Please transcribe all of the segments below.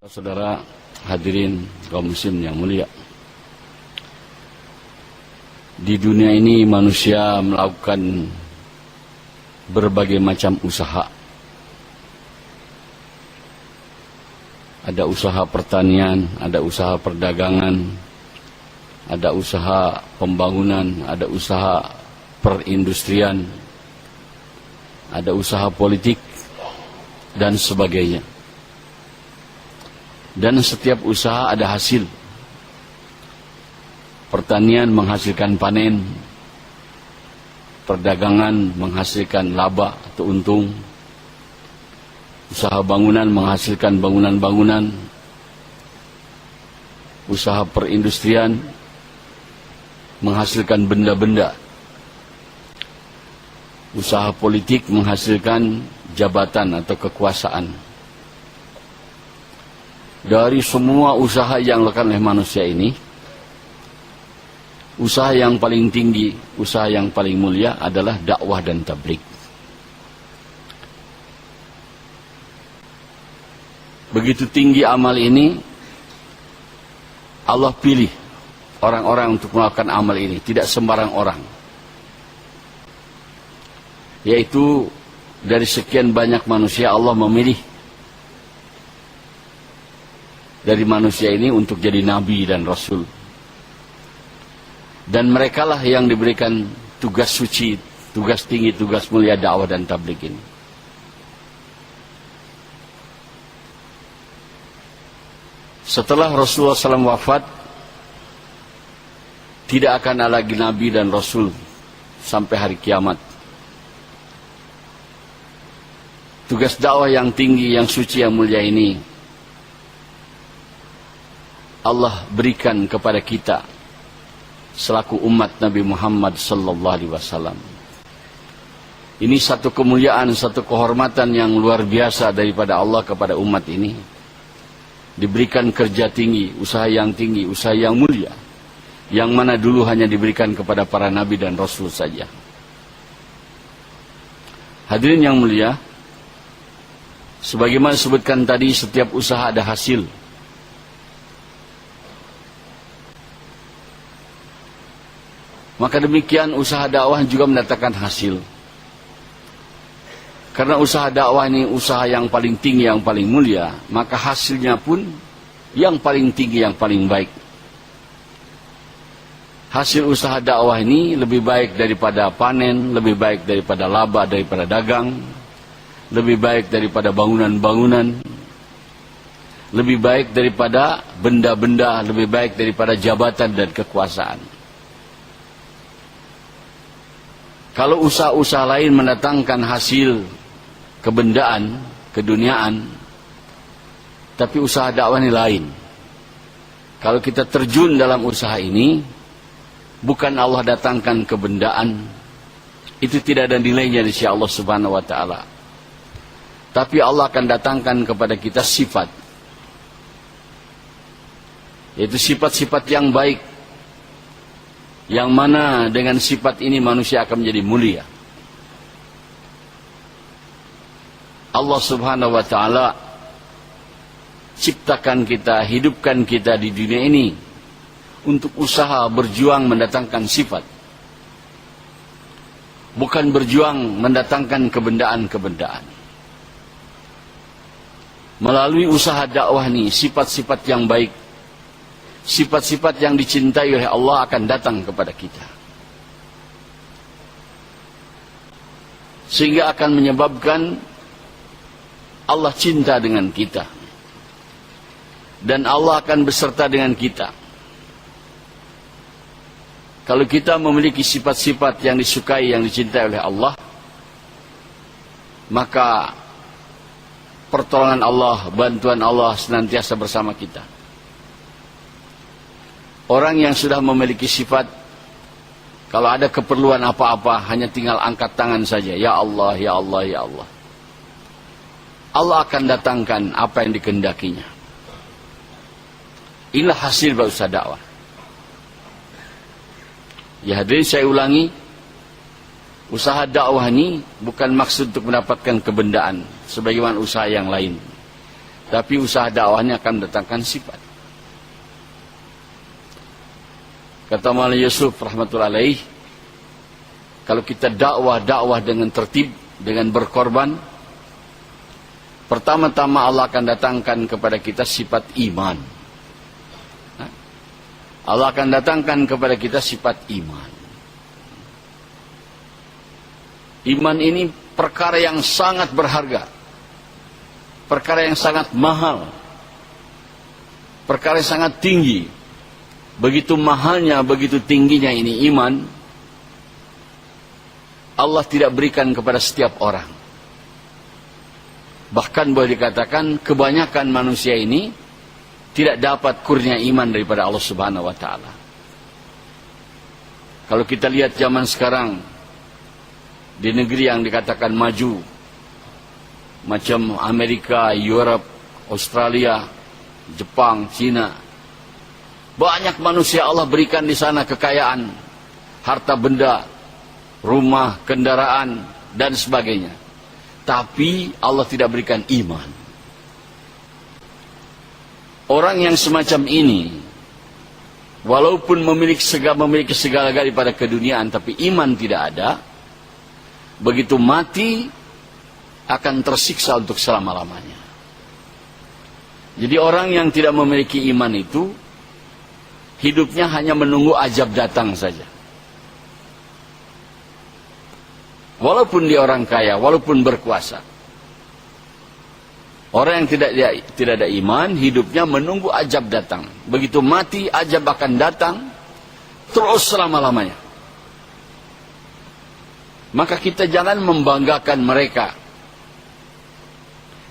Saudara hadirin kaum muslim yang mulia, di dunia ini manusia melakukan berbagai macam usaha. Ada usaha pertanian, ada usaha perdagangan, ada usaha pembangunan, ada usaha perindustrian, ada usaha politik, dan sebagainya. Dan setiap usaha ada hasil. Pertanian menghasilkan panen, perdagangan menghasilkan laba atau untung, usaha bangunan menghasilkan bangunan-bangunan, usaha perindustrian menghasilkan benda-benda, usaha politik menghasilkan jabatan atau kekuasaan. Dari semua usaha yang dilakukan oleh manusia ini, usaha yang paling tinggi, usaha yang paling mulia adalah dakwah dan tabligh. Begitu tinggi amal ini, Allah pilih orang-orang untuk melakukan amal ini, tidak sembarang orang. Yaitu dari sekian banyak manusia, Allah memilih dari manusia ini untuk jadi nabi dan rasul. Dan merekalah yang diberikan tugas suci, tugas tinggi, tugas mulia dakwah dan tabligh ini. Setelah Rasulullah SAW wafat, tidak akan ada lagi nabi dan rasul sampai hari kiamat. Tugas dakwah yang tinggi, yang suci, yang mulia ini Allah berikan kepada kita selaku umat Nabi Muhammad sallallahu alaihi wasallam. Ini satu kemuliaan, satu kehormatan yang luar biasa daripada Allah kepada umat ini. Diberikan kerja tinggi, usaha yang tinggi, usaha yang mulia, yang mana dulu hanya diberikan kepada para nabi dan rasul saja. Hadirin yang mulia, sebagaimana disebutkan tadi, setiap usaha ada hasil. Maka demikian usaha dakwah juga mendatangkan hasil. Karena usaha dakwah ini usaha yang paling tinggi, yang paling mulia, maka hasilnya pun yang paling tinggi, yang paling baik. Hasil usaha dakwah ini lebih baik daripada panen, lebih baik daripada laba, daripada dagang, lebih baik daripada bangunan-bangunan, lebih baik daripada benda-benda, lebih baik daripada jabatan dan kekuasaan. Kalau usaha-usaha lain mendatangkan hasil kebendaan, keduniaan, tapi usaha dakwah ini lain. Kalau kita terjun dalam usaha ini, bukan Allah datangkan kebendaan, itu tidak ada nilainya di sisi Allah Subhanahu wa taala. Tapi Allah akan datangkan kepada kita sifat, yaitu sifat-sifat yang baik, yang mana dengan sifat ini manusia akan menjadi mulia. Allah Subhanahu wa taala ciptakan kita, hidupkan kita di dunia ini untuk usaha berjuang mendatangkan sifat, bukan berjuang mendatangkan kebendaan-kebendaan. Melalui usaha dakwah ini, sifat-sifat yang baik, sifat-sifat yang dicintai oleh Allah akan datang kepada kita. Sehingga akan menyebabkan Allah cinta dengan kita. Dan Allah akan beserta dengan kita. Kalau kita memiliki sifat-sifat yang disukai, yang dicintai oleh Allah, maka pertolongan Allah, bantuan Allah senantiasa bersama kita. Orang yang sudah memiliki sifat, kalau ada keperluan apa-apa, hanya tinggal angkat tangan saja. Ya Allah, ya Allah, ya Allah. Allah akan datangkan apa yang dikehendakinya. Inilah hasil usaha dakwah. Ya hadirin, saya ulangi, usaha dakwah ini bukan maksud untuk mendapatkan kebendaan sebagaimana usaha yang lain. tapi usaha dakwahnya akan mendatangkan sifat. Kata Maulana Yusuf rahmatullahi alaih, kalau kita dakwah dengan tertib, dengan berkorban, pertama-tama Allah akan datangkan kepada kita sifat iman. Allah akan datangkan kepada kita sifat iman. Iman ini perkara yang sangat berharga, perkara yang sangat mahal, perkara yang sangat tinggi. Begitu mahalnya, begitu tingginya ini iman, Allah tidak berikan kepada setiap orang. Bahkan boleh dikatakan kebanyakan manusia ini tidak dapat kurnia iman daripada Allah Subhanahu wa taala. Kalau kita lihat zaman sekarang di negeri yang dikatakan maju, macam Amerika, Europe, Australia, Jepang, Cina, banyak manusia Allah berikan di sana kekayaan, harta benda, rumah, kendaraan, dan sebagainya. Tapi Allah tidak berikan iman. Orang yang semacam ini, walaupun memiliki segala-galanya pada keduniaan, tapi iman tidak ada, begitu mati akan tersiksa untuk selama-lamanya. Jadi orang yang tidak memiliki iman itu, hidupnya hanya menunggu ajab datang saja. Walaupun dia orang kaya, walaupun berkuasa. Orang yang tidak ada iman, hidupnya menunggu ajab datang. Begitu mati, ajab akan datang, terus selama-lamanya. Maka kita jangan membanggakan mereka.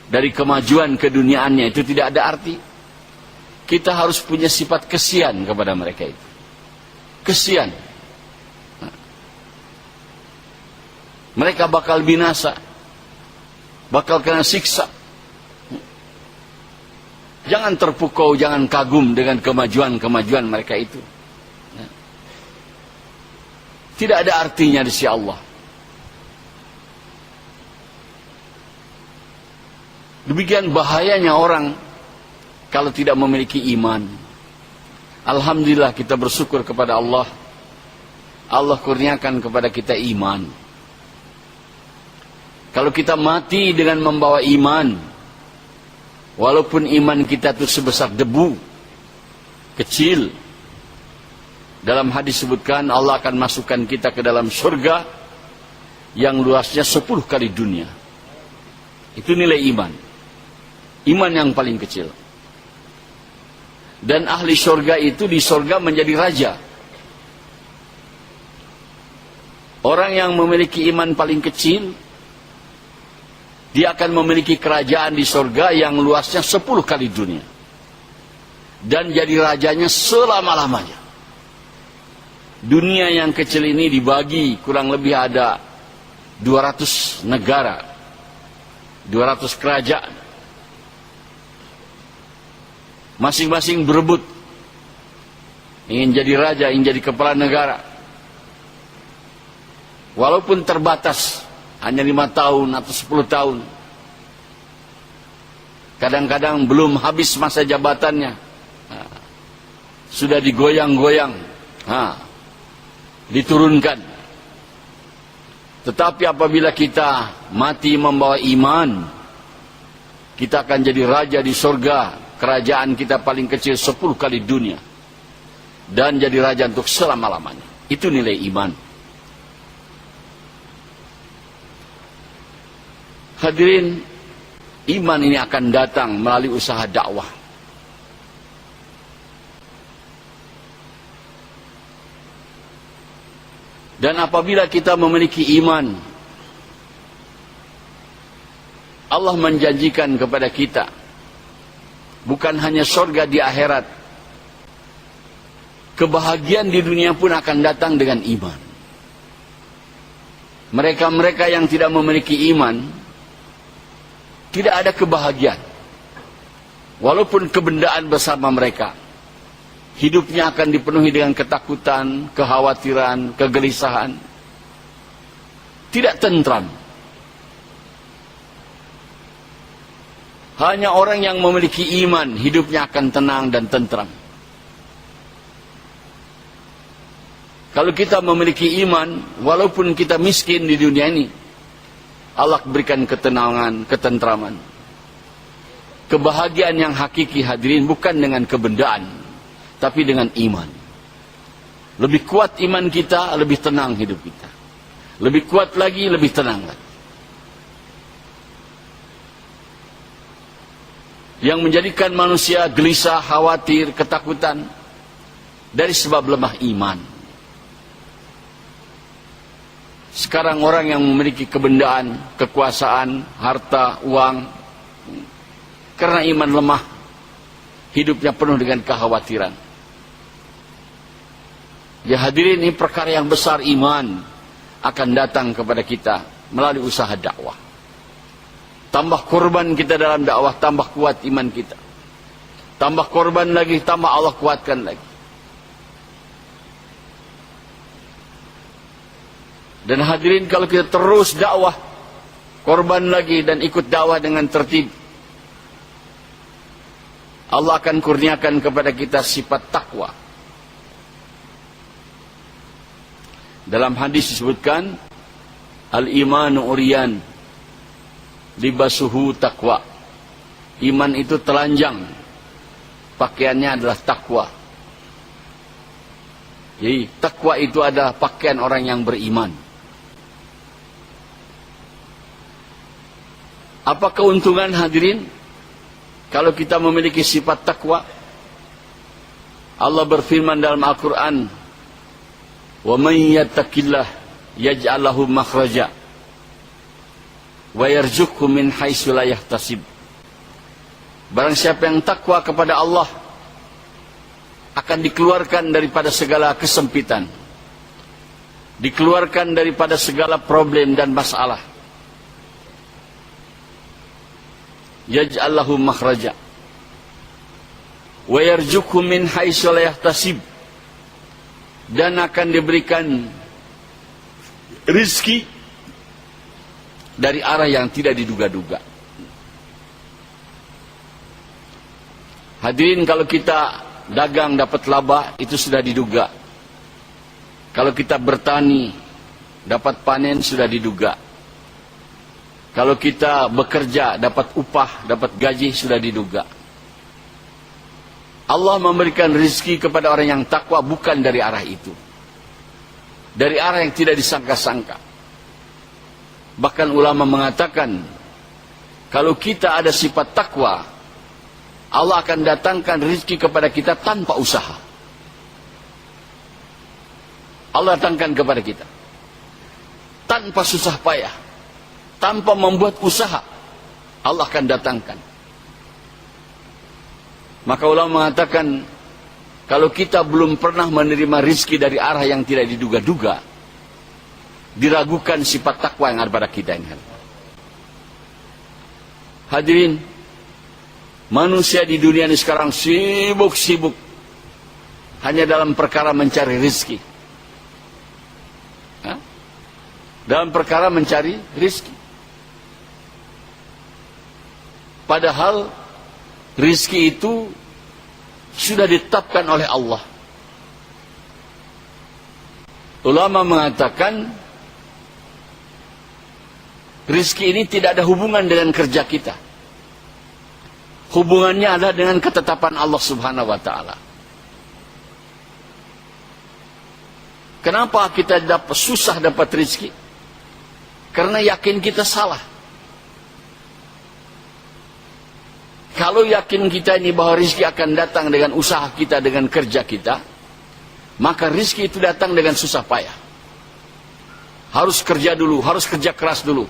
Dari kemajuan keduniaannya itu tidak ada arti. Kita harus punya sifat kesian kepada mereka itu. Kesian. Mereka bakal binasa. Bakal kena siksa. Jangan terpukau, jangan kagum dengan kemajuan-kemajuan mereka itu. Tidak ada artinya di sisi Allah. Demikian bahayanya orang kalau tidak memiliki iman. Alhamdulillah kita bersyukur kepada Allah. Allah kurniakan kepada kita iman. Kalau kita mati dengan membawa iman, walaupun iman kita itu sebesar debu, kecil, dalam hadis sebutkan Allah akan masukkan kita ke dalam surga yang luasnya 10 kali dunia. Itu nilai iman. Iman yang paling kecil. Dan ahli surga itu di surga menjadi raja. Orang yang memiliki iman paling kecil, dia akan memiliki kerajaan di surga yang luasnya 10 kali dunia. Dan jadi rajanya selama-lamanya. Dunia yang kecil ini dibagi kurang lebih ada 200 negara, 200 kerajaan. Masing-masing berebut ingin jadi raja, ingin jadi kepala negara. Walaupun terbatas, hanya 5 tahun atau 10 tahun. Kadang-kadang belum habis masa jabatannya, sudah digoyang-goyang, diturunkan. Tetapi apabila kita mati membawa iman, kita akan jadi raja di surga. Kerajaan kita paling kecil 10 kali dunia. Dan jadi raja untuk selama-lamanya. Itu nilai iman. Hadirin, iman ini akan datang melalui usaha dakwah. Dan apabila kita memiliki iman, Allah menjanjikan kepada kita bukan hanya surga di akhirat, kebahagiaan di dunia pun akan datang dengan iman. Mereka-mereka yang tidak memiliki iman, tidak ada kebahagiaan. Walaupun kebendaan bersama mereka, hidupnya akan dipenuhi dengan ketakutan, kekhawatiran, kegelisahan. Tidak tentram. Hanya orang yang memiliki iman, hidupnya akan tenang dan tentram. Kalau kita memiliki iman, walaupun kita miskin di dunia ini, Allah berikan ketenangan, ketentraman. Kebahagiaan yang hakiki hadirin bukan dengan kebendaan, tapi dengan iman. Lebih kuat iman kita, lebih tenang hidup kita. Lebih kuat lagi, lebih tenang lagi. Yang menjadikan manusia gelisah, khawatir, ketakutan dari sebab lemah iman. Sekarang orang yang memiliki kebendaan, kekuasaan, harta, uang, karena iman lemah, hidupnya penuh dengan kekhawatiran. Ya hadirin, ini perkara yang besar. Iman akan datang kepada kita melalui usaha dakwah. Tambah korban kita dalam dakwah, tambah kuat iman kita. Tambah korban lagi, tambah Allah kuatkan lagi. Dan hadirin, kalau kita terus dakwah, korban lagi dan ikut dakwah dengan tertib, Allah akan kurniakan kepada kita sifat takwa. Dalam hadis disebutkan, al-imanu uriyan, libasuhu takwa. Iman itu telanjang, pakaiannya adalah takwa. Jadi takwa itu adalah pakaian orang yang beriman. Apa keuntungan hadirin kalau kita memiliki sifat takwa? Allah berfirman dalam Al-Quran, wa man yattaqillah yaj'al lahu makhraja wa yarzuqhu min haitsu la yahtasib. Barang siapa yang takwa kepada Allah, akan dikeluarkan daripada segala kesempitan, dikeluarkan daripada segala problem dan masalah. Yaj'al lahu makhraja wa yarzuqhu min haitsu la yahtasib, dan akan diberikan rizki dari arah yang tidak diduga-duga. Hadirin, kalau kita dagang dapat laba, itu sudah diduga. Kalau kita bertani dapat panen, sudah diduga. Kalau kita bekerja dapat upah, dapat gaji, sudah diduga. Allah memberikan rizki kepada orang yang takwa bukan dari arah itu, dari arah yang tidak disangka-sangka. Bahkan ulama mengatakan, kalau kita ada sifat takwa, Allah akan datangkan rizki kepada kita tanpa usaha. Allah datangkan kepada kita tanpa susah payah, tanpa membuat usaha, Allah akan datangkan. Maka ulama mengatakan, kalau kita belum pernah menerima rizki dari arah yang tidak diduga-duga, diragukan sifat takwa yang ada pada kita ini. Hadirin, manusia di dunia ini sekarang sibuk-sibuk hanya dalam perkara mencari rizki. Dalam perkara mencari rizki. Padahal rizki itu sudah ditetapkan oleh Allah. Ulama mengatakan, rizki ini tidak ada hubungan dengan kerja kita. Hubungannya adalah dengan ketetapan Allah Subhanahu wa Ta'ala. Kenapa kita susah dapat rizki? Karena yakin kita salah. Kalau yakin kita ini bahwa rizki akan datang dengan usaha kita, dengan kerja kita, maka rizki itu datang dengan susah payah. Harus kerja dulu, harus kerja keras dulu,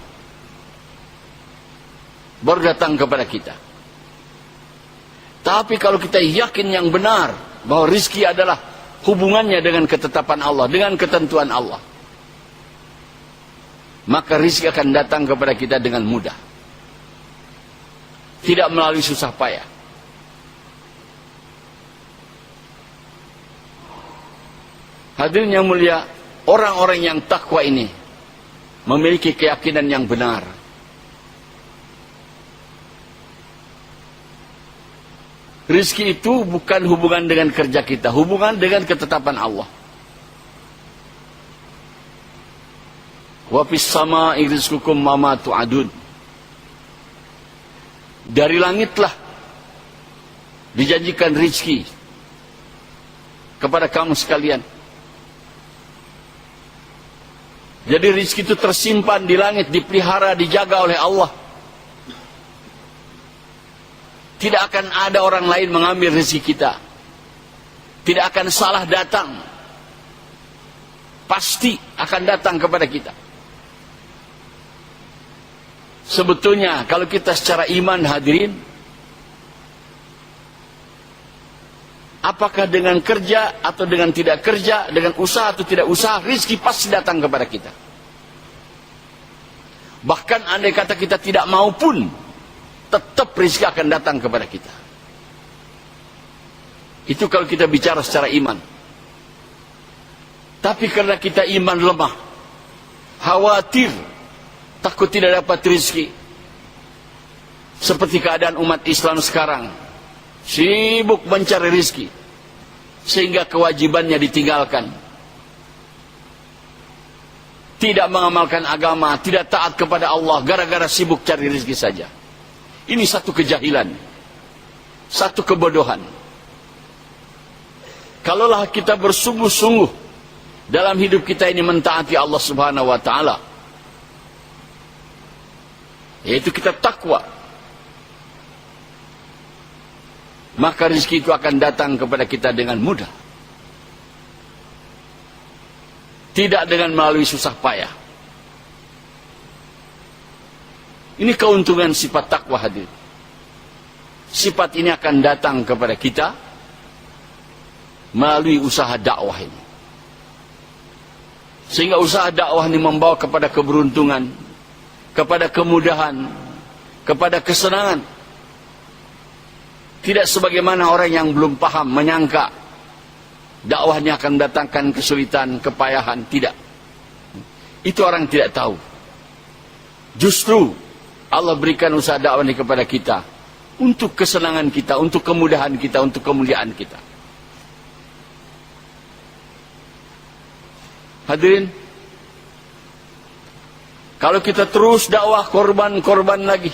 baru datang kepada kita. Tapi kalau kita yakin yang benar bahwa rizki adalah hubungannya dengan ketetapan Allah, dengan ketentuan Allah, maka rizki akan datang kepada kita dengan mudah, tidak melalui susah payah. Hadirin yang mulia, orang-orang yang takwa ini memiliki keyakinan yang benar Rizki itu bukan hubungan dengan kerja kita, hubungan dengan ketetapan Allah. Wa fis samaa'i rizqukum wa ma tu'adun. Dari langitlah dijanjikan rizki kepada kamu sekalian. Jadi rizki itu tersimpan di langit, dipelihara, dijaga oleh Allah. Tidak akan ada orang lain mengambil rezeki kita. Tidak akan salah datang. Pasti akan datang kepada kita. Sebetulnya kalau kita secara iman hadirin, apakah dengan kerja atau dengan tidak kerja, dengan usaha atau tidak usaha, rezeki pasti datang kepada kita. Bahkan andai kata kita tidak mau pun, tetap rezeki akan datang kepada kita. Itu kalau kita bicara secara iman. Tapi karena kita iman lemah, khawatir, takut tidak dapat rezeki. Seperti keadaan umat Islam sekarang, sibuk mencari rezeki, sehingga kewajibannya ditinggalkan. Tidak mengamalkan agama, tidak taat kepada Allah, gara-gara sibuk cari rezeki saja. Ini satu kejahilan, satu kebodohan. Kalaulah kita bersungguh-sungguh dalam hidup kita ini mentaati Allah Subhanahu wa Ta'ala, yaitu kita takwa, maka rezeki itu akan datang kepada kita dengan mudah, tidak dengan melalui susah payah. Ini keuntungan sifat takwa hadir. Sifat ini akan datang kepada kita melalui usaha dakwah ini. Sehingga usaha dakwah ini membawa kepada keberuntungan, kepada kemudahan, kepada kesenangan. Tidak sebagaimana orang yang belum paham menyangka dakwahnya akan mendatangkan kesulitan, kepayahan. Tidak. Itu orang tidak tahu. Justru Allah berikan usaha dakwah ini kepada kita untuk kesenangan kita, untuk kemudahan kita, untuk kemuliaan kita. Hadirin, kalau kita terus dakwah korban-korban lagi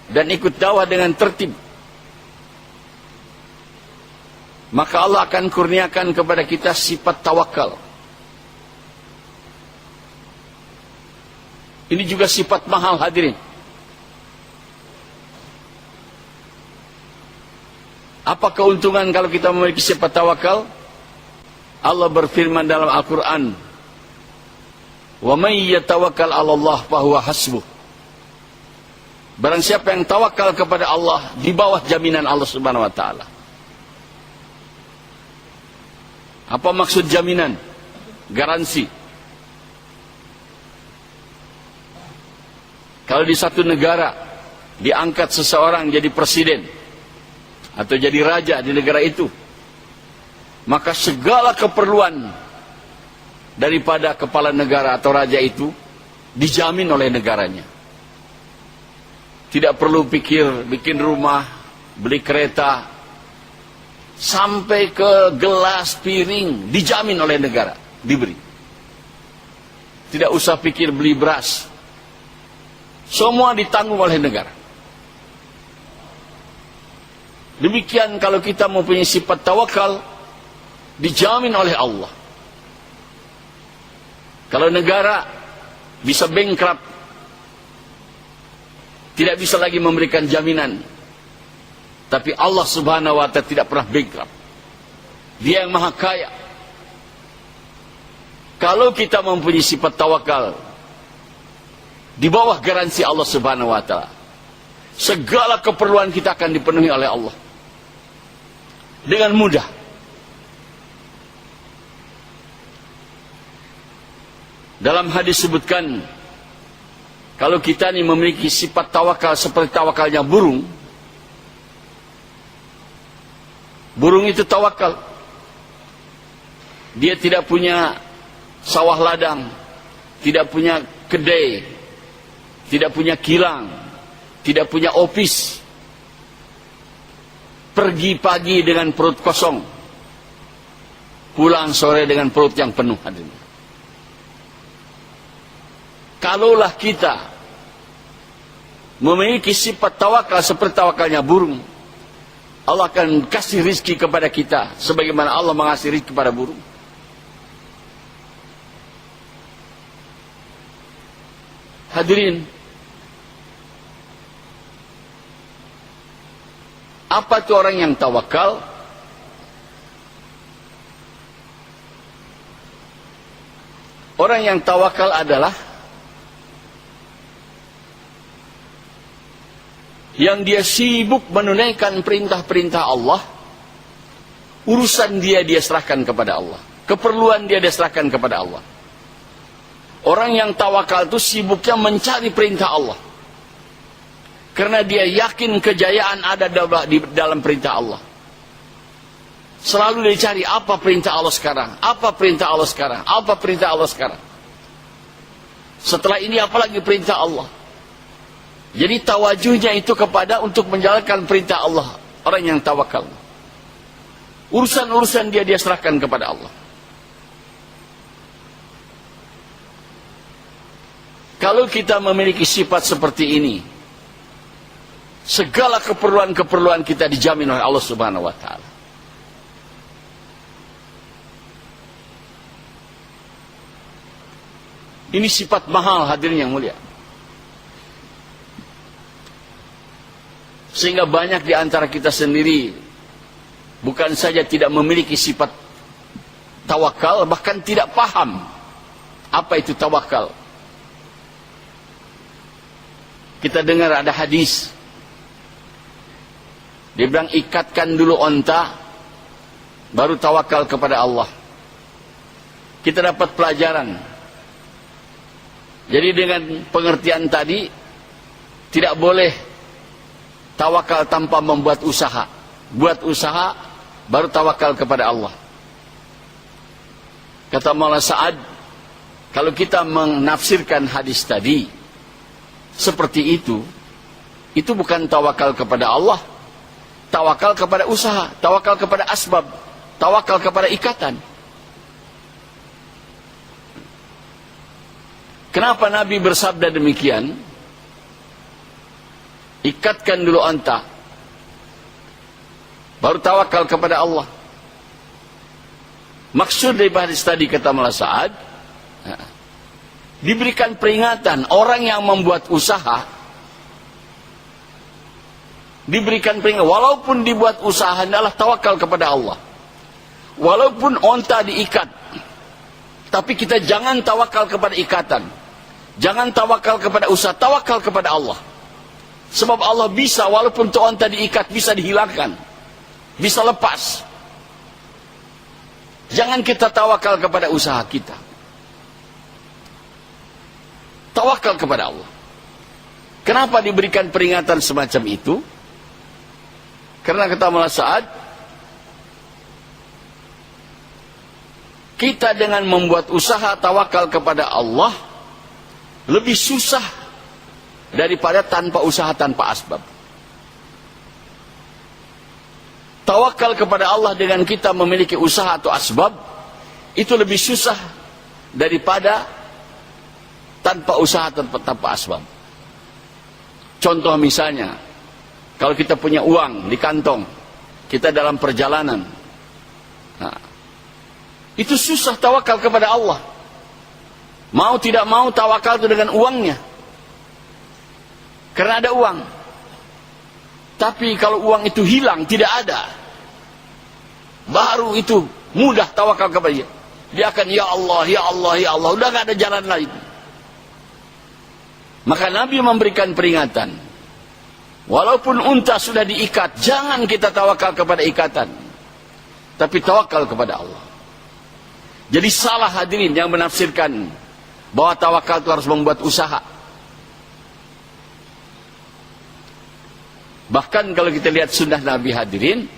dan ikut dakwah dengan tertib, maka Allah akan kurniakan kepada kita sifat tawakal. Ini juga sifat mahal hadirin. Apa keuntungan kalau kita memiliki sifat tawakal? Allah berfirman dalam Al-Quran, "Wa may yatawakkal 'ala Allah fahuwa hasbuh." Barang siapa yang tawakal kepada Allah, di bawah jaminan Allah Subhanahu wa Ta'ala. Apa maksud jaminan? Garansi. Kalau di satu negara diangkat seseorang jadi presiden atau jadi raja di negara itu, maka segala keperluan daripada kepala negara atau raja itu dijamin oleh negaranya. Tidak perlu pikir bikin rumah, beli kereta, sampai ke gelas, piring, dijamin oleh negara, diberi. Tidak usah pikir beli beras, semua ditanggung oleh negara. Demikian kalau kita mempunyai sifat tawakal, dijamin oleh Allah. Kalau negara bisa bankrupt, tidak bisa lagi memberikan jaminan, tapi Allah Subhanahu wa Ta'ala tidak pernah bankrupt. Dia yang maha kaya. Kalau kita mempunyai sifat tawakal, di bawah garansi Allah Subhanahu wa Ta'ala, segala keperluan kita akan dipenuhi oleh Allah dengan mudah. Dalam hadis sebutkan, kalau kita ini memiliki sifat tawakal seperti tawakalnya burung, burung itu tawakal. Dia tidak punya sawah ladang, tidak punya kedai, tidak punya kilang, tidak punya office. pergi pagi dengan perut kosong, pulang sore dengan perut yang penuh. Hadirin, kalaulah kita memiliki sifat tawakal seperti tawakalnya burung, Allah akan kasih rizki kepada kita sebagaimana Allah mengasih rizki kepada burung. Hadirin, apa itu orang yang tawakal? Orang yang tawakal adalah yang dia sibuk menunaikan perintah-perintah Allah, urusan dia serahkan kepada Allah, keperluan dia serahkan kepada Allah. Orang yang tawakal itu sibuknya mencari perintah Allah, karena dia yakin kejayaan ada di dalam perintah Allah. Selalu dia cari apa perintah Allah sekarang, apa perintah Allah sekarang, apa perintah Allah sekarang. Setelah ini apalagi perintah Allah. Jadi tawajuhnya itu kepada untuk menjalankan perintah Allah. Orang yang tawakal, urusan-urusan dia serahkan kepada Allah. Kalau kita memiliki sifat seperti ini, segala keperluan-keperluan kita dijamin oleh Allah Subhanahu wa taala. Ini sifat mahal, hadirin yang mulia. Sehingga banyak di antara kita sendiri bukan saja tidak memiliki sifat tawakal, bahkan tidak paham apa itu tawakal. Kita dengar ada hadis, dia bilang ikatkan dulu onta, baru tawakal kepada Allah. Kita dapat pelajaran. Jadi dengan pengertian tadi, tidak boleh tawakal tanpa membuat usaha. Buat usaha, baru tawakal kepada Allah. Kata Maulana Sa'ad, kalau kita menafsirkan hadis tadi seperti itu bukan tawakal kepada Allah, tawakal kepada usaha, tawakal kepada asbab, tawakal kepada ikatan. Kenapa Nabi bersabda demikian? Ikatkan dulu onta, baru tawakal kepada Allah. Maksud dari hadis tadi, kata Maulana Sa'ad, diberikan peringatan orang yang membuat usaha, diberikan peringatan, walaupun dibuat usaha adalah tawakal kepada Allah. Walaupun onta diikat, tapi kita jangan tawakal kepada ikatan, jangan tawakal kepada usaha, tawakal kepada Allah. Sebab Allah bisa, walaupun tu onta diikat, bisa dihilangkan, bisa lepas. Jangan kita tawakal kepada usaha kita, tawakal kepada Allah. Kenapa diberikan peringatan semacam itu? Karena kata Maulana Sa'ad, kita dengan membuat usaha tawakal kepada Allah lebih susah daripada tanpa usaha, tanpa asbab. Tawakal kepada Allah dengan kita memiliki usaha atau asbab, itu lebih susah daripada tanpa usaha, tanpa asbab. Contoh misalnya, kalau kita punya uang di kantong, kita dalam perjalanan, nah, itu susah tawakal kepada Allah. Mau tidak mau tawakal itu dengan uangnya, karena ada uang. Tapi kalau uang itu hilang, tidak ada, baru itu mudah tawakal kepada dia. Dia akan ya Allah, ya Allah, ya Allah, udah gak ada jalan lain. Maka Nabi memberikan peringatan, walaupun unta sudah diikat, jangan kita tawakal kepada ikatan, tapi tawakal kepada Allah. Jadi salah hadirin yang menafsirkan bahwa tawakal itu harus membuat usaha. Bahkan kalau kita lihat sunnah Nabi hadirin,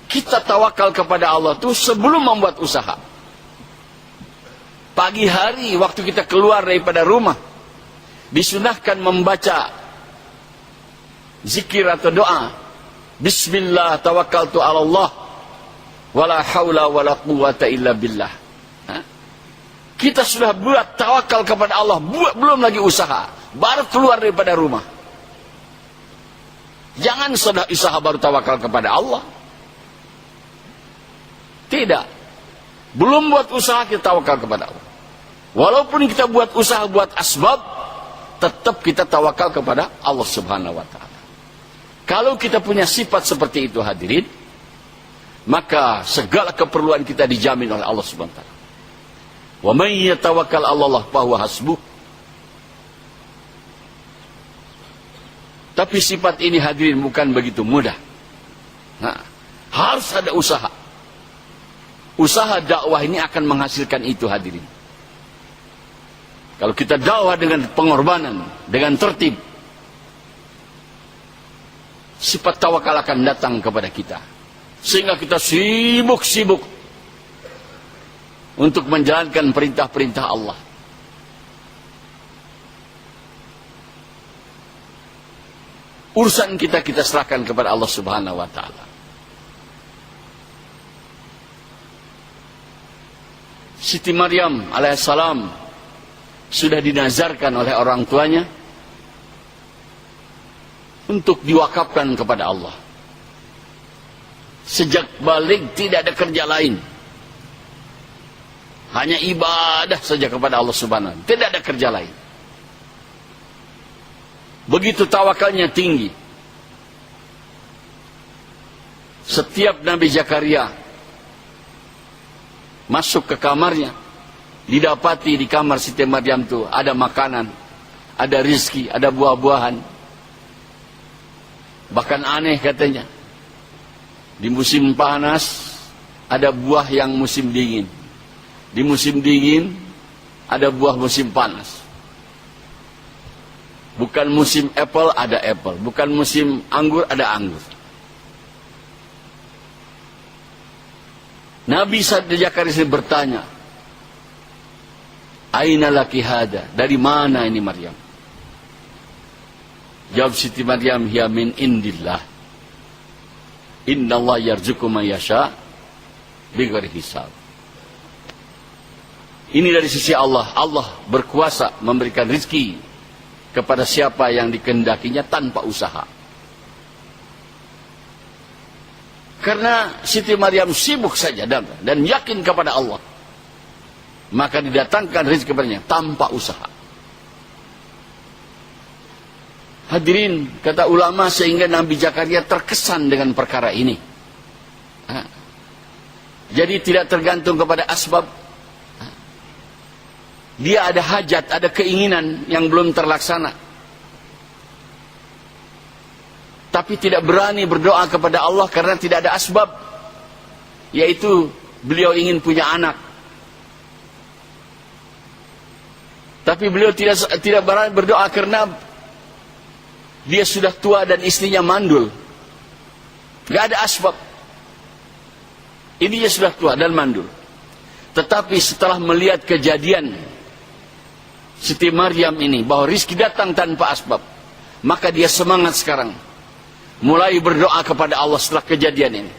kita tawakal kepada Allah itu sebelum membuat usaha. Pagi hari waktu kita keluar daripada rumah, disunahkan membaca zikir atau doa. Bismillah tawakkaltu 'ala Allah wala haula wala quwwata illa billah. Kita sudah buat tawakal kepada Allah, belum lagi usaha, baru keluar daripada rumah. Jangan sudah usaha baru tawakal kepada Allah. Tidak. Belum buat usaha kita tawakal kepada Allah. Walaupun kita buat usaha, buat asbab, tetap kita tawakal kepada Allah Subhanahu wa ta'ala. Kalau kita punya sifat seperti itu hadirin, maka segala keperluan kita dijamin oleh Allah Subhanahu wa ta'ala. Wa man yatawakkal 'ala Allah fahuwa hasbuh. Tapi sifat ini hadirin bukan begitu mudah. Nah, harus ada usaha. Usaha dakwah ini akan menghasilkan itu hadirin. Kalau kita dakwah dengan pengorbanan, dengan tertib, sifat tawakal akan datang kepada kita. Sehingga kita sibuk-sibuk untuk menjalankan perintah-perintah Allah. Urusan kita serahkan kepada Allah Subhanahu wa ta'ala. Siti Maryam alaihissalam sudah dinazarkan oleh orang tuanya untuk diwakafkan kepada Allah. Sejak balik tidak ada kerja lain, hanya ibadah saja kepada Allah Subhanahu wa ta'ala. Tidak ada kerja lain. Begitu tawakalnya tinggi. Setiap Nabi Zakaria masuk ke kamarnya, didapati di kamar Siti Maryam itu ada makanan, ada rizki, ada buah-buahan. Bahkan aneh katanya, di musim panas ada buah yang musim dingin. Di musim dingin ada buah musim panas. Bukan musim apple ada apple, bukan musim anggur ada anggur. Nabi Zakaria bertanya, "Aina laki hada?" Dari mana ini Maryam? Jawab Siti Maryam, "Hiya min indillah. Innallaha yarzuqu man yasha bighairi hisab." Ini dari sisi Allah. Allah berkuasa memberikan rizki kepada siapa yang dikehendakinya tanpa usaha. Karena Siti Maryam sibuk saja dan yakin kepada Allah, maka didatangkan rizki kepadanya tanpa usaha. Hadirin, kata ulama, sehingga Nabi Zakaria terkesan dengan perkara ini. Jadi tidak tergantung kepada asbab. Dia ada hajat, ada keinginan yang belum terlaksana, tapi tidak berani berdoa kepada Allah karena tidak ada asbab, yaitu beliau ingin punya anak, tapi beliau tidak berani berdoa karena dia sudah tua dan istrinya mandul. Gak ada asbab. Ini dia sudah tua dan mandul. Tetapi setelah melihat kejadian Siti Maryam ini, bahwa rizki datang tanpa asbab, maka dia semangat sekarang. Mulai berdoa kepada Allah setelah kejadian ini.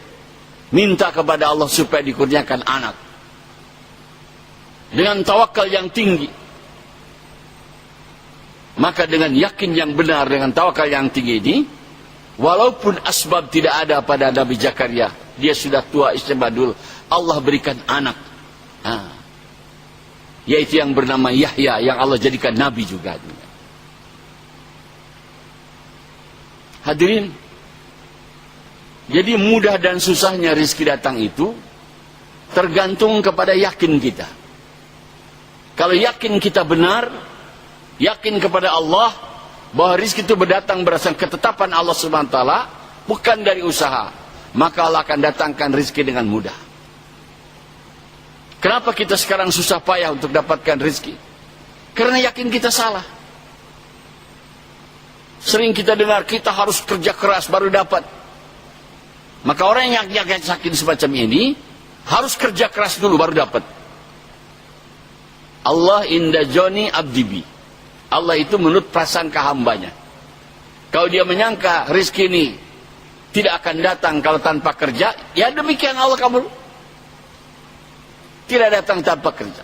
Minta kepada Allah supaya dikurniakan anak. Dengan tawakal yang tinggi. Maka dengan yakin yang benar, dengan tawakal yang tinggi ini, walaupun asbab tidak ada pada Nabi Zakaria, dia sudah tua, istri badul, Allah berikan anak. Yaitu yang bernama Yahya, yang Allah jadikan Nabi juga. Hadirin, jadi mudah dan susahnya rizki datang itu tergantung kepada yakin kita. Kalau yakin kita benar, yakin kepada Allah, bahwa rizki itu berdatang berdasarkan ketetapan Allah Subhanahu wa ta'ala, bukan dari usaha, maka Allah akan datangkan rizki dengan mudah. Kenapa kita sekarang susah payah untuk dapatkan rizki? Karena yakin kita salah. Sering kita dengar kita harus kerja keras baru dapat. Maka orang yang yakin semacam ini harus kerja keras dulu baru dapat. Allah inda joni abdibi. Allah itu menurut prasangka hambanya. Kalau dia menyangka rizki ini tidak akan datang kalau tanpa kerja, ya demikian Allah kabul. Tidak datang tanpa kerja.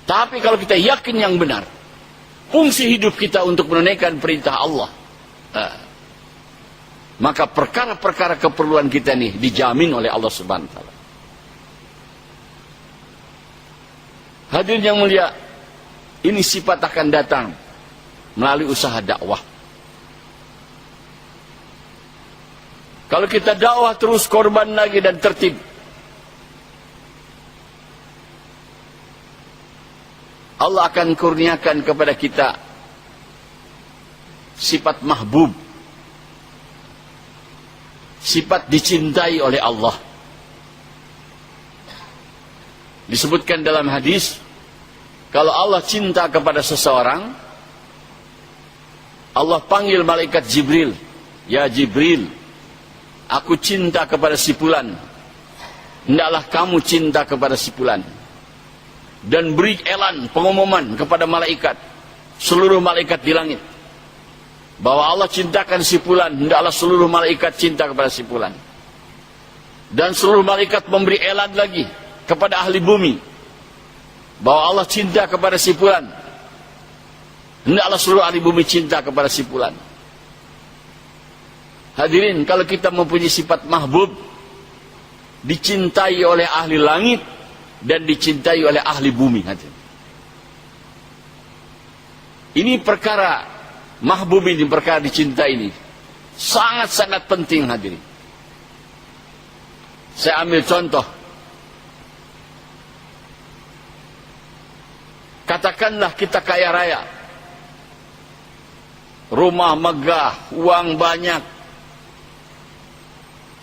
Tapi kalau kita yakin yang benar, fungsi hidup kita untuk menunaikan perintah Allah, maka perkara-perkara keperluan kita nih dijamin oleh Allah Subhanahu wa taala. Hadirin yang mulia, ini sifat akan datang melalui usaha dakwah. Kalau kita dakwah terus korban lagi dan tertib, Allah akan kurniakan kepada kita sifat mahbub, sifat dicintai oleh Allah. Disebutkan dalam hadis, kalau Allah cinta kepada seseorang, Allah panggil malaikat Jibril, ya Jibril, aku cinta kepada si fulan, hendaklah kamu cinta kepada si fulan. Dan beri elan, pengumuman kepada malaikat, seluruh malaikat di langit, bahwa Allah cintakan si fulan, hendaklah seluruh malaikat cinta kepada si fulan. Dan seluruh malaikat memberi elan lagi kepada ahli bumi, bahwa Allah cinta kepada si fulan, hendaklah seluruh ahli bumi cinta kepada si fulan. Hadirin, kalau kita mempunyai sifat mahbub, dicintai oleh ahli langit dan dicintai oleh ahli bumi. Hadirin, ini perkara mahbub ini, perkara dicintai ini sangat-sangat penting. Hadirin, saya ambil contoh. Katakanlah kita kaya raya, rumah megah, uang banyak,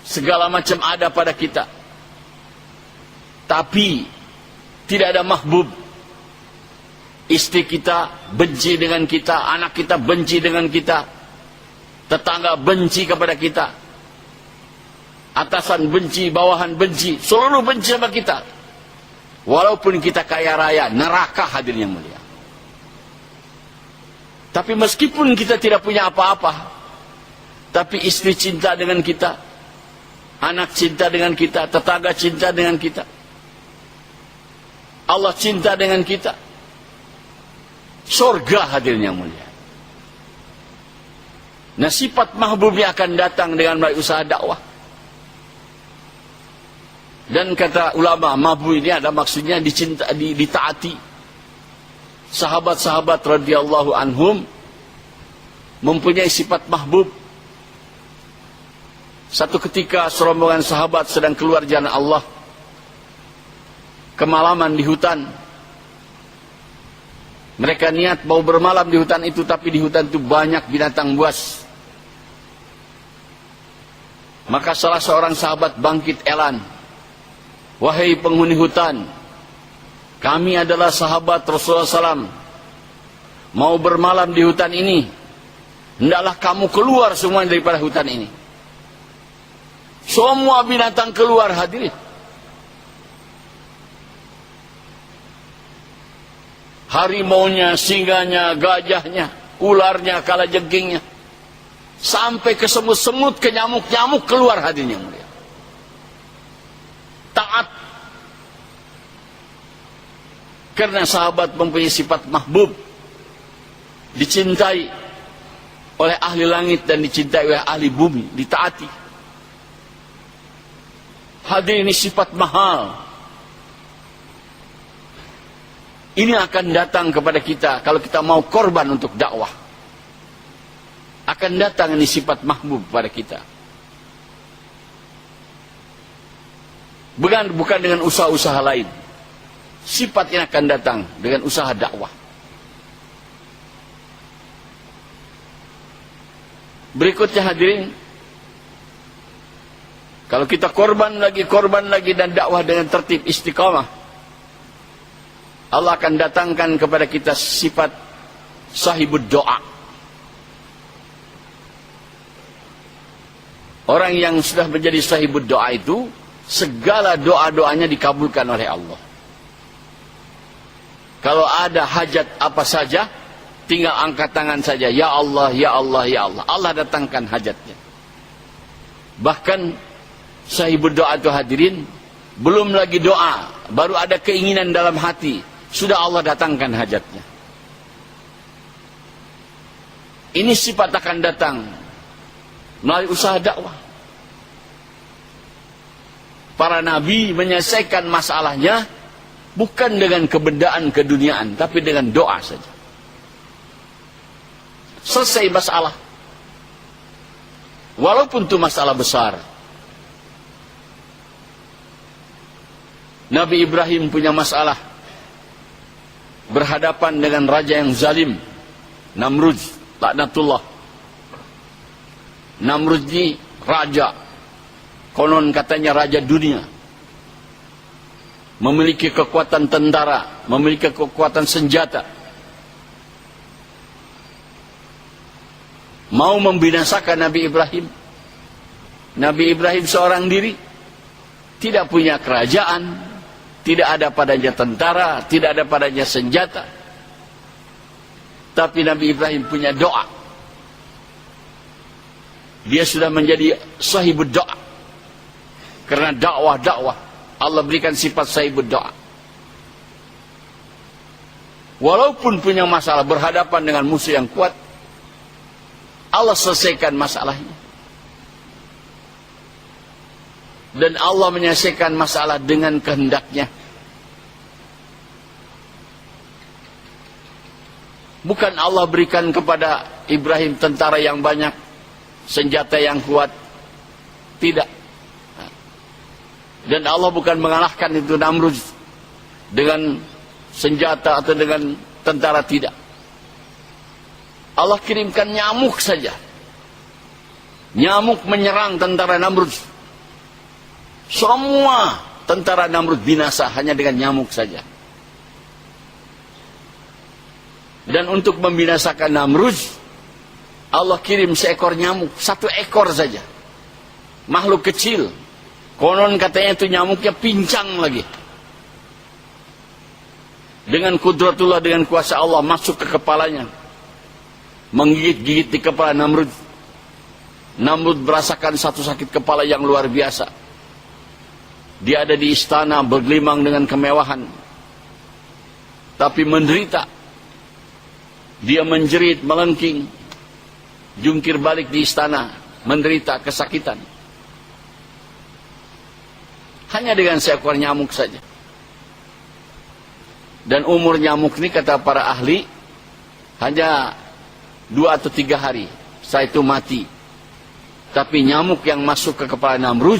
segala macam ada pada kita, tapi tidak ada mahbub. Istri kita benci dengan kita, anak kita benci dengan kita, tetangga benci kepada kita, atasan benci, bawahan benci, seluruh benci sama kita. Walaupun kita kaya raya, neraka. Hadirin yang mulia. Tapi meskipun kita tidak punya apa-apa, tapi istri cinta dengan kita, anak cinta dengan kita, tetangga cinta dengan kita, Allah cinta dengan kita, surga. Hadirin yang mulia. Nah, sifat mahbubnya akan datang dengan melalui usaha dakwah. Dan kata ulama, mahbub ini ada maksudnya ditaati. Sahabat-sahabat radhiyallahu anhum mempunyai sifat mahbub. Satu ketika serombongan sahabat sedang keluar jalan Allah, kemalaman di hutan. Mereka niat mau bermalam di hutan itu, tapi di hutan itu banyak binatang buas. Maka salah seorang sahabat bangkit elan, wahai penghuni hutan, kami adalah sahabat Rasulullah SAW, mau bermalam di hutan ini, hendaklah kamu keluar semua daripada hutan ini. Semua binatang keluar. Hadirin, harimaunya, singanya, gajahnya, ularnya, kalajengkingnya, sampai ke semut-semut, ke nyamuk-nyamuk keluar. Hadirin yang mulia, taat. Karena sahabat mempunyai sifat mahbub, dicintai oleh ahli langit dan dicintai oleh ahli bumi, ditaati. Hadirin, ini sifat mahal. Ini akan datang kepada kita kalau kita mau korban untuk dakwah. Akan datang ini sifat mahbub pada kita. Bukan dengan usaha-usaha lain. Sifat ini akan datang dengan usaha dakwah. Berikutnya hadirin, kalau kita korban lagi dan dakwah dengan tertib istiqamah, Allah akan datangkan kepada kita sifat sahibud doa. Orang yang sudah menjadi sahibud doa itu, segala doa-doanya dikabulkan oleh Allah. Kalau ada hajat apa saja, tinggal angkat tangan saja, ya Allah, ya Allah, ya Allah. Allah datangkan hajatnya. Bahkan sahibul doa itu hadirin, belum lagi doa, baru ada keinginan dalam hati, sudah Allah datangkan hajatnya. Ini sifat akan datang melalui usaha dakwah. Para nabi menyelesaikan masalahnya bukan dengan kebendaan keduniaan, tapi dengan doa saja. Selesai masalah. Walaupun itu masalah besar. Nabi Ibrahim punya masalah. Berhadapan dengan raja yang zalim, Namrud, laknatullah. Namrud ini raja. Konon katanya raja dunia. Memiliki kekuatan tentara, memiliki kekuatan senjata. Mau membinasakan Nabi Ibrahim. Nabi Ibrahim seorang diri, tidak punya kerajaan, tidak ada padanya tentara, tidak ada padanya senjata. Tapi Nabi Ibrahim punya doa. Dia sudah menjadi sahibud doa. Karena dakwah, Allah berikan sifat sahibud doa. Walaupun punya masalah, berhadapan dengan musuh yang kuat, Allah selesaikan masalahnya. Dan Allah menyelesaikan masalah dengan kehendaknya. Bukan Allah berikan kepada Ibrahim tentara yang banyak, senjata yang kuat. Tidak. Dan Allah bukan mengalahkan itu Namrud dengan senjata atau dengan tentara, tidak. Allah kirimkan nyamuk saja. Nyamuk menyerang tentara Namrud. Semua tentara Namrud binasa hanya dengan nyamuk saja. Dan untuk membinasakan Namrud, Allah kirim seekor nyamuk, satu ekor saja. Makhluk kecil. Konon katanya itu nyamuknya pincang lagi. Dengan kudratullah, dengan kuasa Allah masuk ke kepalanya. Menggigit-gigit di kepala Namrud. Namrud merasakan satu sakit kepala yang luar biasa. Dia ada di istana bergelimang dengan kemewahan. Tapi menderita. Dia menjerit, melengking. Jungkir balik di istana. Menderita kesakitan. Hanya dengan seekor nyamuk saja. Dan umur nyamuk ini kata para ahli hanya 2 atau 3 hari, setelah itu mati. Tapi nyamuk yang masuk ke kepala Namrud,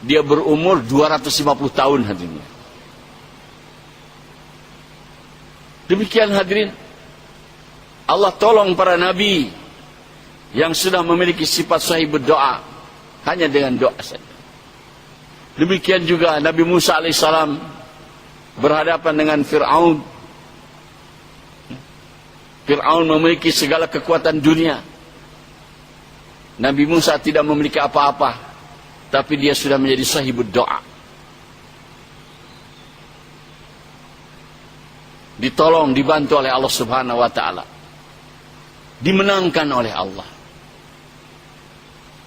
dia berumur 250 tahun hadirin. Demikian hadirin, Allah tolong para nabi yang sudah memiliki sifat sahibud doa, hanya dengan doa saja. Demikian juga Nabi Musa alaihissalam berhadapan dengan Fir'aun. Fir'aun memiliki segala kekuatan dunia. Nabi Musa tidak memiliki apa-apa, tapi dia sudah menjadi sahibud doa. Ditolong, dibantu oleh Allah Subhanahu wa taala. Dimenangkan oleh Allah.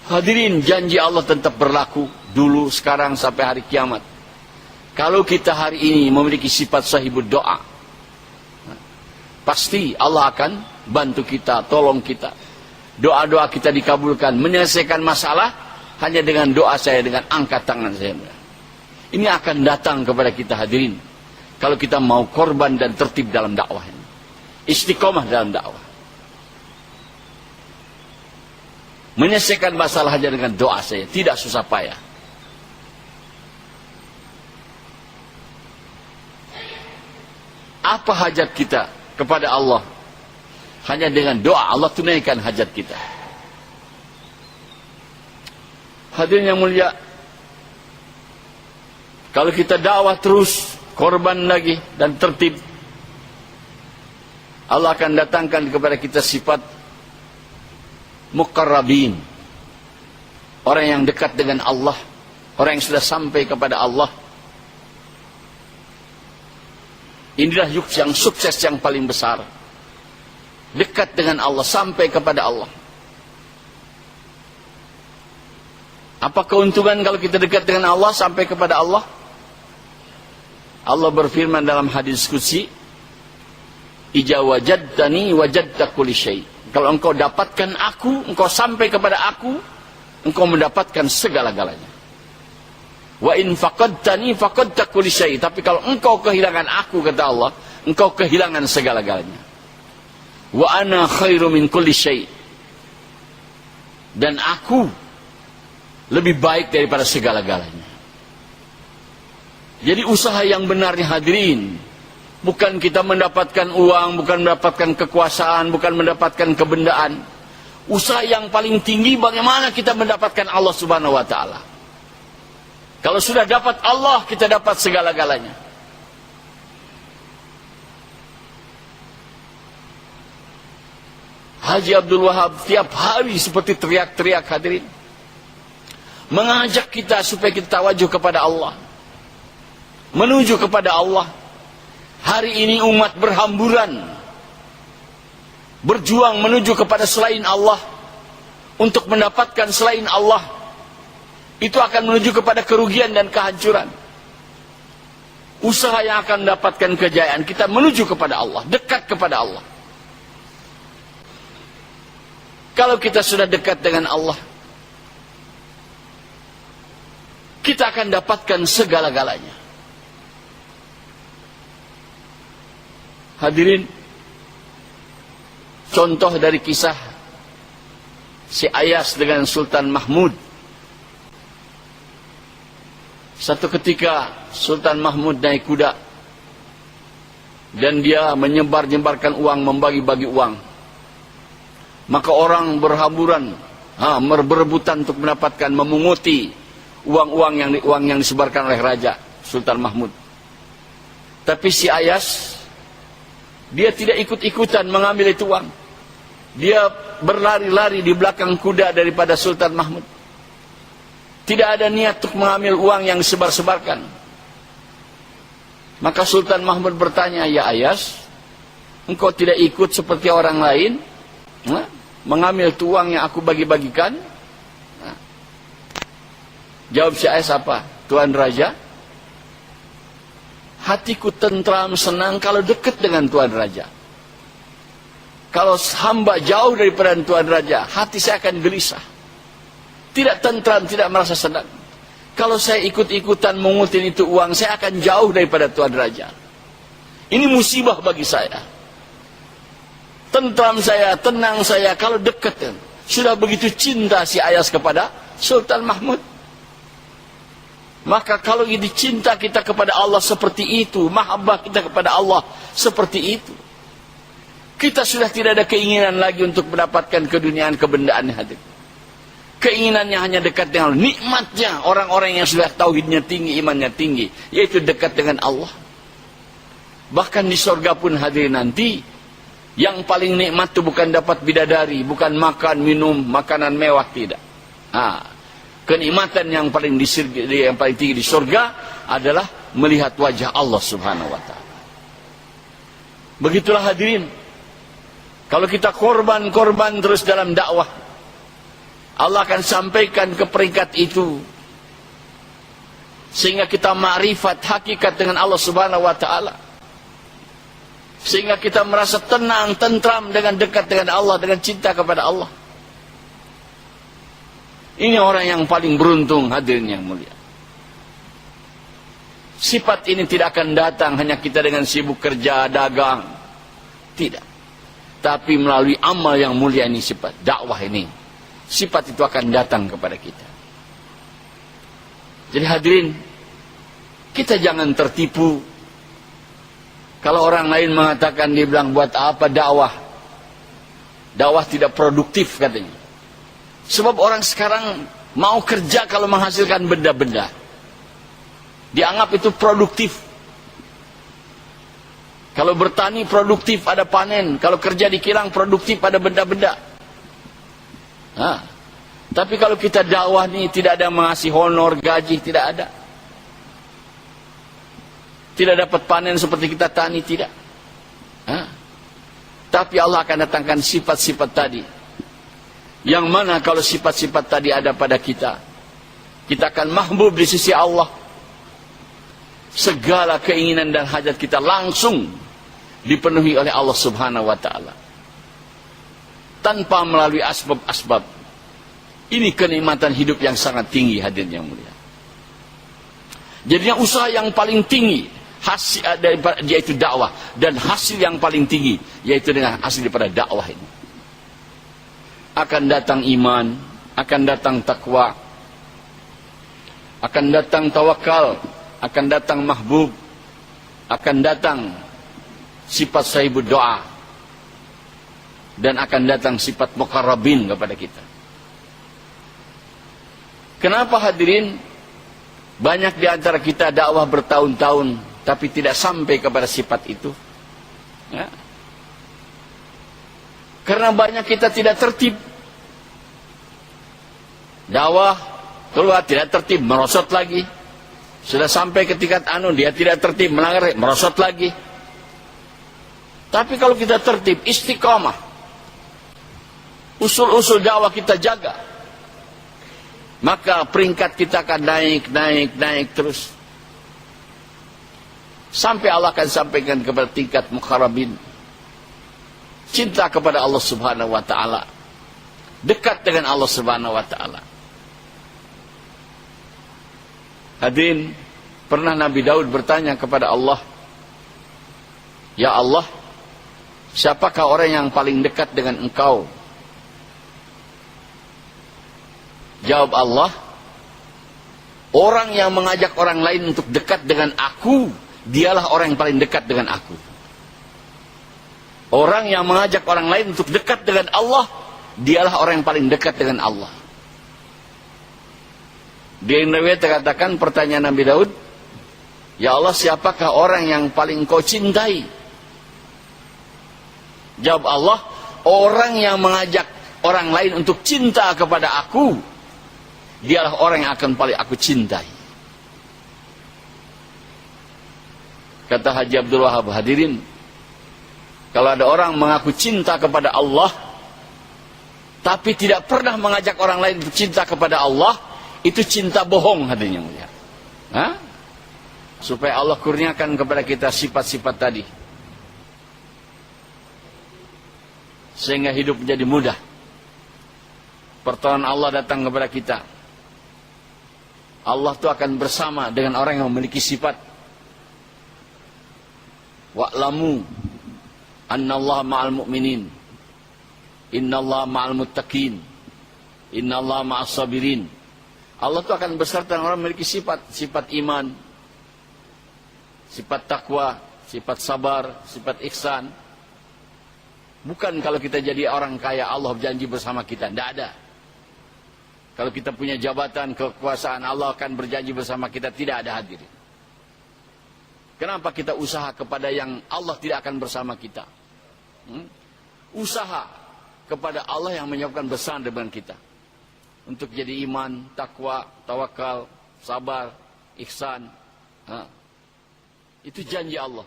Hadirin, janji Allah tetap berlaku dulu, sekarang, sampai hari kiamat. Kalau kita hari ini memiliki sifat sahibud doa, pasti Allah akan bantu kita, tolong kita. Doa-doa kita dikabulkan. Menyelesaikan masalah hanya dengan doa saya, dengan angkat tangan saya. Ini akan datang kepada kita hadirin. Kalau kita mau korban dan tertib dalam dakwah ini. Istiqomah dalam dakwah. Menyelesaikan masalah hanya dengan doa saya. Tidak susah payah. Apa hajat kita kepada Allah? Hanya dengan doa Allah tunaikan hajat kita. Hadirin yang mulia, kalau kita dakwah terus, korban lagi dan tertib, Allah akan datangkan kepada kita sifat muqarrabin, orang yang dekat dengan Allah, orang yang sudah sampai kepada Allah. Inilah yang sukses yang paling besar. Dekat dengan Allah, sampai kepada Allah. Apa keuntungan kalau kita dekat dengan Allah sampai kepada Allah? Allah berfirman dalam hadis qudsi, "Ija wajadtani wajadta kulli syai." Kalau engkau dapatkan aku, engkau sampai kepada aku, engkau mendapatkan segala-galanya. Wa in faqadtani faqadta kulli syai. Tapi kalau engkau kehilangan aku, kata Allah, engkau kehilangan segala-galanya. Wa ana khairu min kulli syai. Dan aku lebih baik daripada segala-galanya. Jadi usaha yang benarnya hadirin, bukan kita mendapatkan uang, bukan mendapatkan kekuasaan, bukan mendapatkan kebendaan. Usaha yang paling tinggi bagaimana kita mendapatkan Allah Subhanahu wa taala. Kalau sudah dapat Allah, kita dapat segala-galanya. Haji Abdul Wahab tiap hari seperti teriak-teriak hadirin, mengajak kita supaya kita tawajuh kepada Allah, menuju kepada Allah. Hari ini umat berhamburan, berjuang menuju kepada selain Allah, untuk mendapatkan selain Allah. Itu akan menuju kepada kerugian dan kehancuran. Usaha yang akan mendapatkan kejayaan, kita menuju kepada Allah, dekat kepada Allah. Kalau kita sudah dekat dengan Allah, kita akan dapatkan segala-galanya. Hadirin, contoh dari kisah si Ayas dengan Sultan Mahmud. Satu ketika Sultan Mahmud naik kuda dan dia menyebar-nyebarkan uang, membagi-bagi uang. Maka orang berhamburan, berebutan untuk mendapatkan, memunguti uang yang disebarkan oleh Raja Sultan Mahmud. Tapi si Ayas, dia tidak ikut-ikutan mengambil itu uang. Dia berlari-lari di belakang kuda daripada Sultan Mahmud. Tidak ada niat untuk mengambil uang yang disebar-sebarkan. Maka Sultan Mahmud bertanya, "Ya Ayas, engkau tidak ikut seperti orang lain mengambil itu uang yang aku bagi-bagikan?" Jawab si Ayas apa? "Tuan Raja, hatiku tentram senang kalau dekat dengan Tuan Raja. Kalau hamba jauh daripada Tuan Raja, hati saya akan gelisah. Tidak tentram, tidak merasa senang. Kalau saya ikut-ikutan mengutin itu uang, saya akan jauh daripada Tuan Raja. Ini musibah bagi saya. Tentram saya, tenang saya, kalau dekat." Sudah begitu cinta si Ayas kepada Sultan Mahmud. Maka kalau ini cinta kita kepada Allah seperti itu, mahabbah kita kepada Allah seperti itu, kita sudah tidak ada keinginan lagi untuk mendapatkan keduniaan, kebendaan hadir. Keinginannya hanya dekat dengan Allah. Nikmatnya orang-orang yang sudah tauhidnya tinggi, imannya tinggi, yaitu dekat dengan Allah. Bahkan di surga pun hadirin nanti, yang paling nikmat itu bukan dapat bidadari, bukan makan, minum, makanan mewah, tidak. Kenikmatan yang paling tinggi di surga adalah melihat wajah Allah Subhanahu wa taala. Begitulah hadirin. Kalau kita korban terus dalam dakwah, Allah akan sampaikan ke peringkat itu, sehingga kita ma'rifat hakikat dengan Allah Subhanahu wa taala, sehingga kita merasa tenang, tentram dengan dekat dengan Allah, dengan cinta kepada Allah. Ini orang yang paling beruntung hadirin yang mulia. Sifat ini tidak akan datang hanya kita dengan sibuk kerja, dagang. Tidak. Tapi melalui amal yang mulia ini, sifat dakwah ini, sifat itu akan datang kepada kita. Jadi hadirin, kita jangan tertipu. Kalau orang lain mengatakan, dia bilang, buat apa dakwah? Dakwah tidak produktif katanya. Sebab orang sekarang mau kerja kalau menghasilkan benda-benda, dianggap itu produktif. Kalau bertani produktif, ada panen. Kalau kerja di kilang produktif, ada benda-benda. Tapi kalau kita dakwah ini tidak ada mengasih honor, gaji, tidak ada. Tidak dapat panen seperti kita tani, tidak. Tapi Allah akan datangkan sifat-sifat tadi. Yang mana kalau sifat-sifat tadi ada pada kita, Kita akan mahbub di sisi Allah. Segala keinginan dan hajat kita langsung dipenuhi oleh Allah Subhanahu wa ta'ala. Tanpa melalui asbab-asbab. Ini kenikmatan hidup yang sangat tinggi, hadirin yang mulia. Jadinya usaha yang paling tinggi hasil yaitu dakwah, dan hasil yang paling tinggi yaitu dengan hasil daripada dakwah ini. Akan datang iman, akan datang takwa, akan datang tawakal, akan datang mahbub, akan datang sifat sahibud doa, dan akan datang sifat muqarrabin kepada kita. Kenapa hadirin banyak di antara kita dakwah bertahun-tahun tapi tidak sampai kepada sifat itu? Ya. Karena banyak kita tidak tertib. Dakwah keluar tidak tertib, merosot lagi. Sudah sampai ke tingkat dia tidak tertib, melanggar, merosot lagi. Tapi kalau kita tertib, istiqamah, usul-usul dakwah kita jaga, maka peringkat kita akan naik terus. Sampai Allah akan sampaikan kepada tingkat muqarrabin. Cinta kepada Allah Subhanahu wa ta'ala. Dekat dengan Allah Subhanahu wa ta'ala. Hadirin, pernah Nabi Daud bertanya kepada Allah, "Ya Allah, siapakah orang yang paling dekat dengan Engkau?" Jawab Allah, "Orang yang mengajak orang lain untuk dekat dengan aku, dialah orang yang paling dekat dengan aku." Orang yang mengajak orang lain untuk dekat dengan Allah, dialah orang yang paling dekat dengan Allah. Di riwayat terkatakan pertanyaan Nabi Daud, "Ya Allah, siapakah orang yang paling kau cintai?" Jawab Allah, "Orang yang mengajak orang lain untuk cinta kepada aku, dialah orang yang akan paling aku cintai." Kata Haji Abdul Wahab, hadirin, kalau ada orang mengaku cinta kepada Allah tapi tidak pernah mengajak orang lain untuk cinta kepada Allah, itu cinta bohong, hadirin yang mulia. Supaya Allah kurniakan kepada kita sifat-sifat tadi, sehingga hidup menjadi mudah. Pertolongan Allah datang kepada kita. Allah itu akan bersama dengan orang yang memiliki sifat. Wa'lamu annallaha ma'al mu'minin, innallaha ma'al muttaqin, innallaha ma'as sabirin. Allah itu akan beserta dengan orang memiliki sifat iman, sifat takwa, sifat sabar, sifat ihsan. Bukan kalau kita jadi orang kaya Allah berjanji bersama kita, tidak ada. Kalau kita punya jabatan, kekuasaan, Allah akan berjanji bersama kita, tidak ada, hadirin. Kenapa kita usaha kepada yang Allah tidak akan bersama kita? Usaha kepada Allah yang menyebabkan bersama dengan kita. Untuk jadi iman, takwa, tawakal, sabar, ihsan. Itu janji Allah.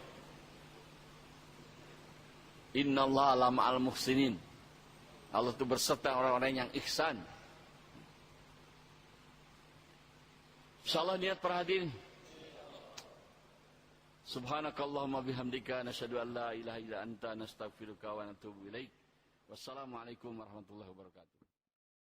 Innallaha lama'al muhsinin. Allah itu berserta orang-orang yang ihsan. InsyaAllah niat para hadirin. Subhanakallahumma bihamdika nasyhadu an la ilaha illa anta nastaghfiruka wa natubu ilaik. Wassalamualaikum warahmatullahi wabarakatuh.